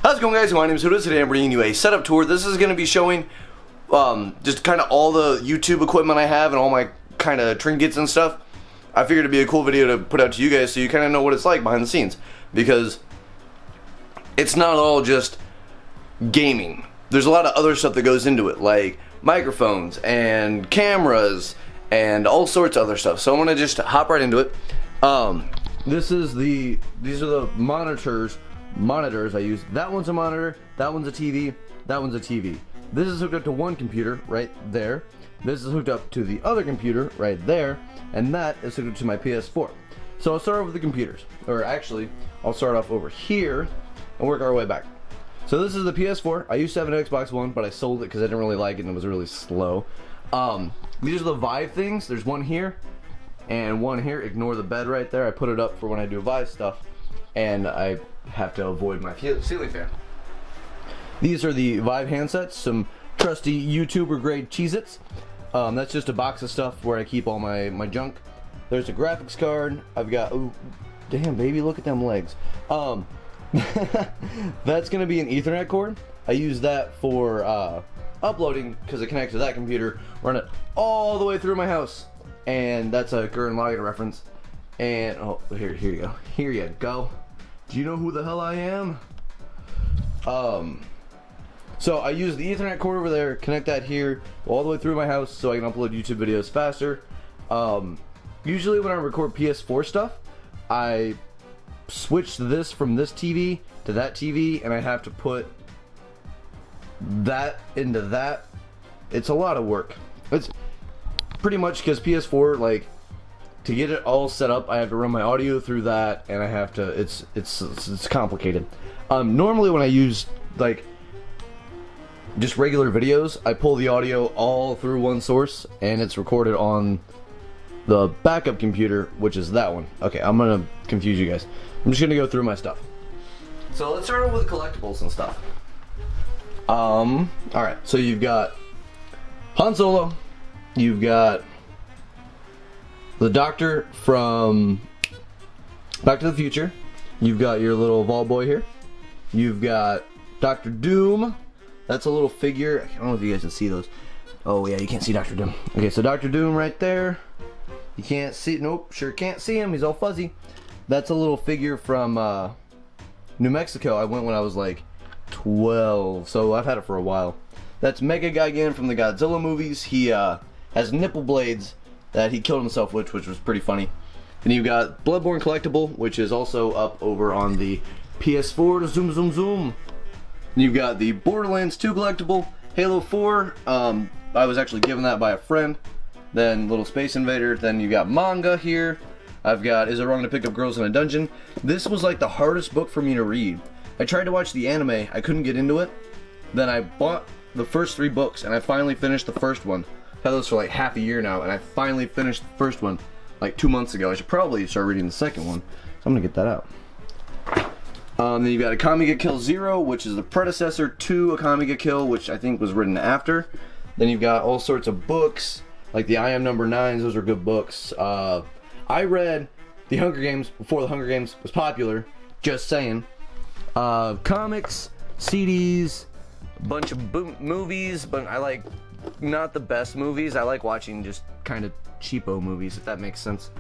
How's it going, guys? My name is Huta. Today I'm bringing you a setup tour. This is going to be showing just kind of all the YouTube equipment I have and all my kind of trinkets and stuff. I figured it'd be a cool video to put out to you guys so you kind of know what it's like behind the scenes, because it's not all just gaming. There's a lot of other stuff that goes into it, like microphones and cameras and all sorts of other stuff. So I'm going to just hop right into it. These are the monitors I use. That one's a monitor, that one's a TV, that one's a TV. This is hooked up to one computer right there. This is hooked up to the other computer right there, and that is hooked up to my PS4. So I'll start off with the computers, or actually I'll start off over here and work our way back. So this is the PS4. I used to have an Xbox One, but I sold it because I didn't really like it and it was really slow. These are the Vive things. There's one here and one here. Ignore the bed right there. I put it up for when I do Vive stuff, and I have to avoid my ceiling fan. These are the Vive handsets, some trusty YouTuber grade Cheez-Its. That's just a box of stuff where I keep all my junk. There's a graphics card. I've got, ooh, damn baby, look at them legs. That's gonna be an Ethernet cord. I use that for uploading because it connects to that computer. Run it all the way through my house, and that's a Gurren Lagann reference. And oh, here you go. Here you go. Do you know who the hell I am? So I use the Ethernet cord over there, connect that here, go all the way through my house so I can upload YouTube videos faster. Usually when I record PS4 stuff, I switch this from this TV to that TV, and I have to put that into that. It's a lot of work. It's pretty much because PS4, like, to get it all set up, I have to run my audio through that, and I have to, it's complicated. Normally when I use, like, just regular videos, I pull the audio all through one source, and it's recorded on the backup computer, which is that one. Okay, I'm gonna confuse you guys. I'm just gonna go through my stuff. So let's start with collectibles and stuff. Alright, so you've got Han Solo, you've got the Doctor from Back to the Future, you've got your little Vol boy here, you've got Dr. Doom. That's a little figure. I don't know if you guys can see those. Oh yeah, you can't see Dr. Doom. Okay, so Dr. Doom right there. You can't see, nope, sure can't see him. He's all fuzzy. That's a little figure from New Mexico. I went when I was like 12, so I've had it for a while. That's Mega Gigan from the Godzilla movies. He has nipple blades that he killed himself with, which was pretty funny. Then you've got Bloodborne Collectible, which is also up over on the PS4. Zoom, zoom, zoom. You've got the Borderlands 2 collectible, Halo 4, I was actually given that by a friend, then Little Space Invader, then you got manga here, I've got Is It Wrong to Pick Up Girls in a Dungeon. This was like the hardest book for me to read. I tried to watch the anime, I couldn't get into it, then I bought the first 3 books, and I finally finished the first one. I've had those for like half a year now, and I finally finished the first one like 2 months ago. I should probably start reading the second one, so I'm gonna get that out. Then you've got Akame ga Kill 0, which is the predecessor to Akame ga Kill, which I think was written after. Then you've got all sorts of books, like the I Am Number 9s, those are good books. I read The Hunger Games before The Hunger Games was popular, just saying. Comics, CDs, a bunch of movies, but I like not the best movies. I like watching just kind of cheapo movies, if that makes sense.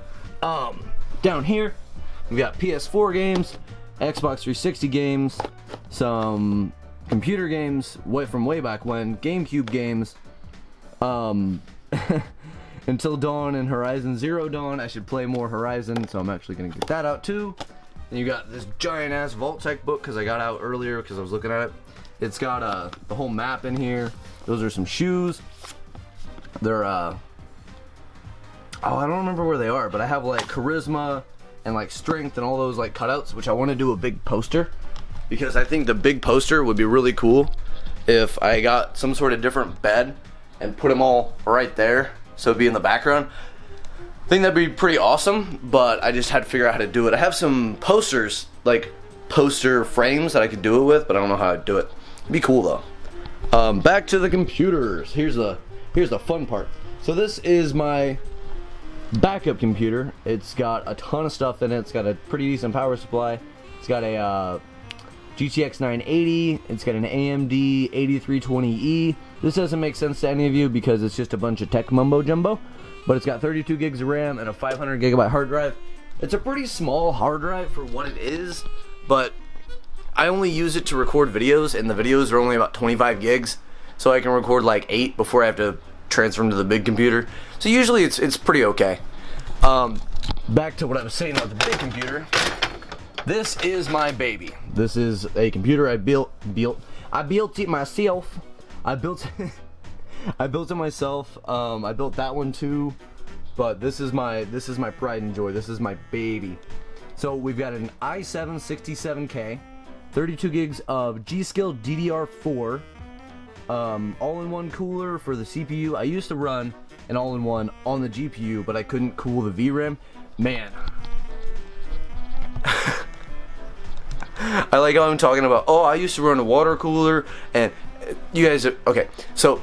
Down here, we've got PS4 games, Xbox 360 games, some computer games from way back when, GameCube games, Until Dawn and Horizon Zero Dawn. I should play more Horizon, so I'm actually going to get that out too. Then you got this giant ass Vault-Tec book because I got out earlier because I was looking at it. It's got the whole map in here. Those are some shoes. They're oh, I don't remember where they are, but I have like charisma and like strength and all those like cutouts, which I want to do a big poster, because I think the big poster would be really cool if I got some sort of different bed and put them all right there so it'd be in the background. I think that'd be pretty awesome, but I just had to figure out how to do it. I have some posters, like poster frames that I could do it with, but I don't know how I'd do it. It'd be cool though. Back to the computers. Here's the fun part. So this is my backup computer. It's got a ton of stuff in it. It's got a pretty decent power supply. It's got a GTX 980. It's got an AMD 8320E. This doesn't make sense to any of you because it's just a bunch of tech mumbo jumbo, but it's got 32 gigs of RAM and a 500 gigabyte hard drive. It's a pretty small hard drive for what it is, but I only use it to record videos, and the videos are only about 25 gigs, so I can record like 8 before I have to transfer them to the big computer. So usually it's pretty okay. Back to what I was saying about the big computer. This is my baby. This is a computer I built it myself. I built it myself. I built that one too, but this is my pride and joy. This is my baby. So we've got an i7 67K, 32 gigs of G-Skill DDR4, all-in-one cooler for the CPU. I used to run an all-in-one on the GPU, but I couldn't cool the VRAM. Man. I like how I'm talking about, oh, I used to run a water cooler, and you guys are, okay, so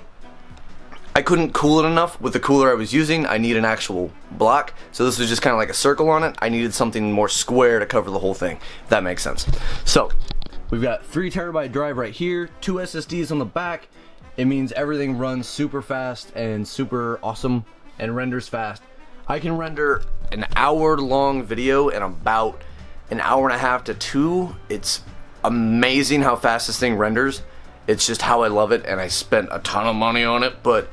I couldn't cool it enough with the cooler I was using. I need an actual block, so this was just kind of like a circle on it. I needed something more square to cover the whole thing, if that makes sense. So, we've got 3 terabyte drive right here, 2 SSDs on the back. It means everything runs super fast and super awesome and renders fast. I can render an hour-long video in about an hour and a half to 2. It's amazing how fast this thing renders. It's just how I love it, and I spent a ton of money on it, but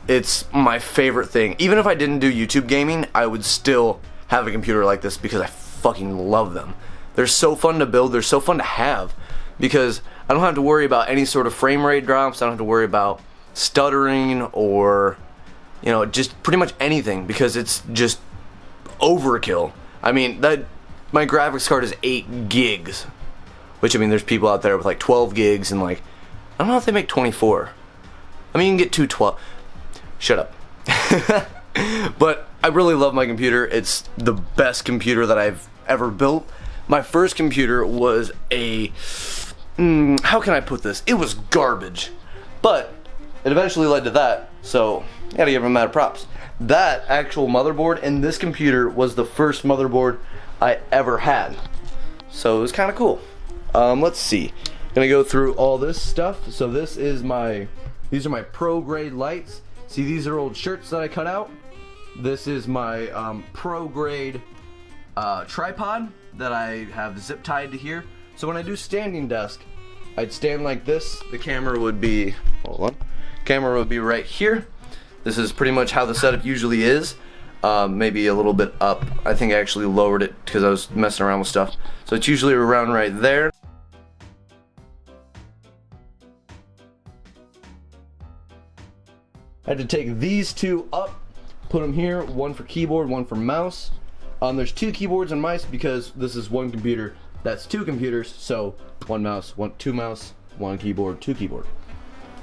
it's my favorite thing. Even if I didn't do YouTube gaming, I would still have a computer like this because I fucking love them. They're so fun to build, they're so fun to have, because I don't have to worry about any sort of frame rate drops, I don't have to worry about stuttering or, you know, just pretty much anything, because it's just overkill. I mean, my graphics card is 8 gigs, which, I mean, there's people out there with like 12 gigs and like, I don't know if they make 24. I mean, you can get 212. Shut up. But I really love my computer. It's the best computer that I've ever built. My first computer was a, how can I put this? It was garbage. But it eventually led to that, so I gotta give them mad props. That actual motherboard and this computer was the first motherboard I ever had. So it was kind of cool. Let's see. Gonna go through all this stuff. So this is these are my pro grade lights. See, these are old shirts that I cut out. This is my pro grade tripod that I have zip tied to here. So when I do standing desk, I'd stand like this. The camera would be, hold on. Camera would be right here. This is pretty much how the setup usually is. Maybe a little bit up. I think I actually lowered it because I was messing around with stuff. So it's usually around right there. I had to take these two up, put them here, one for keyboard, one for mouse. There's 2 keyboards and mice because this is one computer. That's 2 computers, so 1 mouse, 2 mouse, 1 keyboard, 2 keyboard.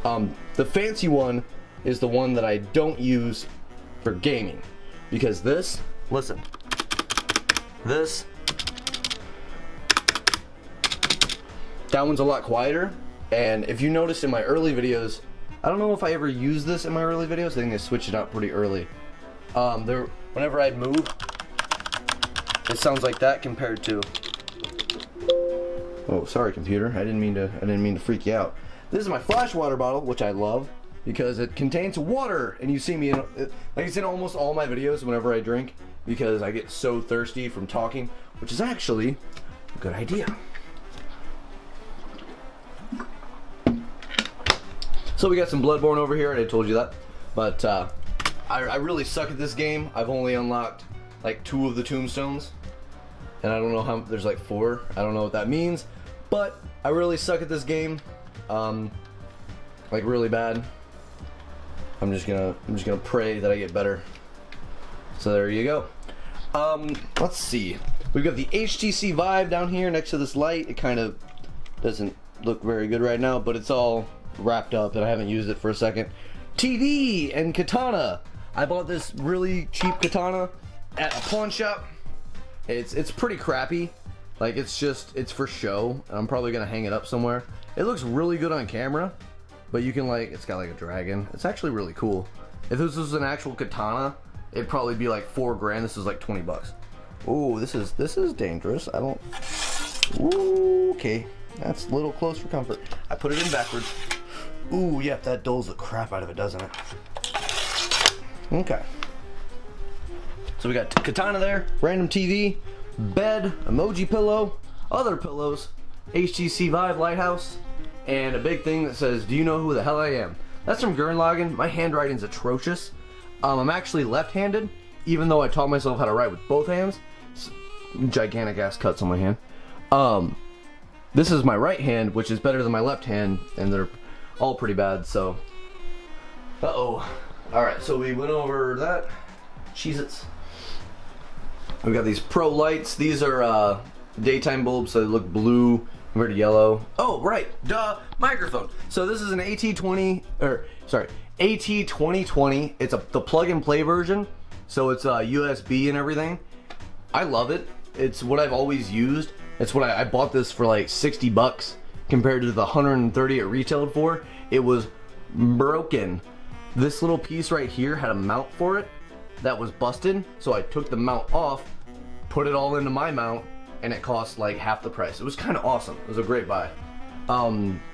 The fancy one is the one that I don't use for gaming, because this, listen, this, that one's a lot quieter. And if you noticed in my early videos, I don't know if I ever used this in my early videos. I think I switched it out pretty early. Whenever I'd move, it sounds like that compared to. Oh, sorry, computer. I didn't mean to freak you out. This is my flash water bottle, which I love because it contains water, and you see me like it's in almost all my videos whenever I drink because I get so thirsty from talking, which is actually a good idea. So we got some Bloodborne over here, and I told you that, but I really suck at this game. I've only unlocked like 2 of the tombstones, and I don't know how, there's like 4. I don't know what that means, but I really suck at this game, like really bad. I'm just gonna pray that I get better. So there you go. Let's see. We've got the HTC Vive down here next to this light. It kind of doesn't look very good right now, but it's all wrapped up and I haven't used it for a second. TV and katana. I bought this really cheap katana at a pawn shop. It's pretty crappy. Like it's for show, and I'm probably gonna hang it up somewhere. It looks really good on camera, but you can it's got like a dragon. It's actually really cool. If this was an actual katana, it'd probably be like $4 grand. This is like 20 bucks. Ooh, this is dangerous. I don't. Ooh, okay. That's a little close for comfort. I put it in backwards. Ooh, yep, that dulls the crap out of it, doesn't it? Okay. So we got Katana there, random TV, bed, emoji pillow, other pillows, HTC Vive Lighthouse, and a big thing that says, "Do you know who the hell I am?" That's from Gurren. My handwriting's atrocious. I'm actually left-handed, even though I taught myself how to write with both hands. Gigantic ass cuts on my hand. This is my right hand, which is better than my left hand, and they're all pretty bad, so. Uh-oh. Alright, so we went over that. Cheez-Its. We've got these Pro lights. These are daytime bulbs, so they look blue compared to yellow. Oh, right. Duh. Microphone. So this is an AT20, AT2020. It's the plug-and-play version, so it's USB and everything. I love it. It's what I've always used. It's what I bought this for like 60 bucks compared to the 130 it retailed for. It was broken. This little piece right here had a mount for it that was busted, so I took the mount off, put it all into my mount, and it cost like half the price. It was kind of awesome. It was a great buy.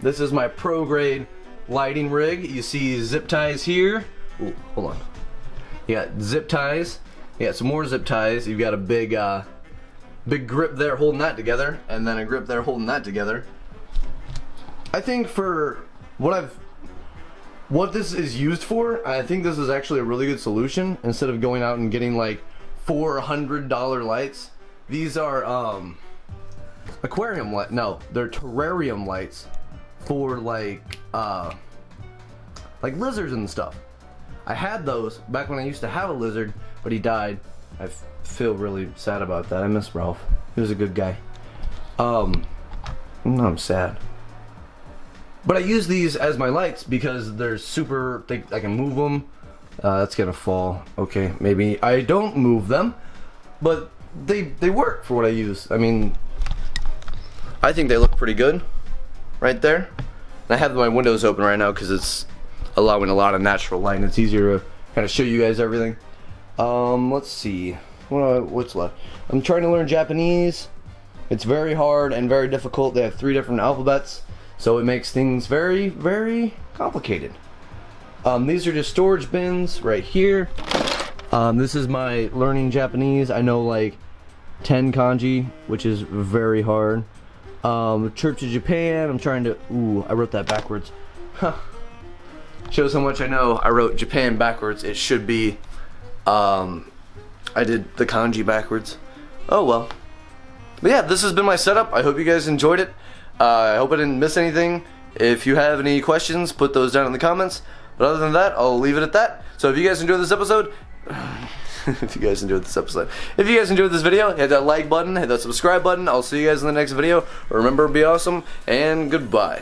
This is my pro grade lighting rig. You see zip ties here. Ooh, hold on. You got zip ties. You got some more zip ties. You've got a big big grip there holding that together, and then a grip there holding that together. I think for what this is used for, I think this is actually a really good solution. Instead of going out and getting like $400 lights, these are aquarium light. No, they're terrarium lights for like lizards and stuff. I had those back when I used to have a lizard, but he died. I feel really sad about that. I miss Ralph. He was a good guy. No, I'm sad. But I use these as my lights because they're super, I can move them. That's gonna fall. Okay, maybe I don't move them, but they work for what I use. I mean, I think they look pretty good right there. And I have my windows open right now because it's allowing a lot of natural light and it's easier to kind of show you guys everything. Let's see. What's left? I'm trying to learn Japanese. It's very hard and very difficult. They have 3 different alphabets, so it makes things very, very complicated. These are just storage bins right here. This is my learning Japanese. I know like 10 kanji, which is very hard. Trip to Japan. I'm trying to. Ooh, I wrote that backwards. Huh. Shows how much I know. I wrote Japan backwards. It should be. I did the kanji backwards. Oh well. But yeah, this has been my setup. I hope you guys enjoyed it. I hope I didn't miss anything. If you have any questions, put those down in the comments. But other than that, I'll leave it at that. So if you guys enjoyed this episode, if you guys enjoyed this video, hit that like button, hit that subscribe button. I'll see you guys in the next video. Remember, be awesome, and goodbye.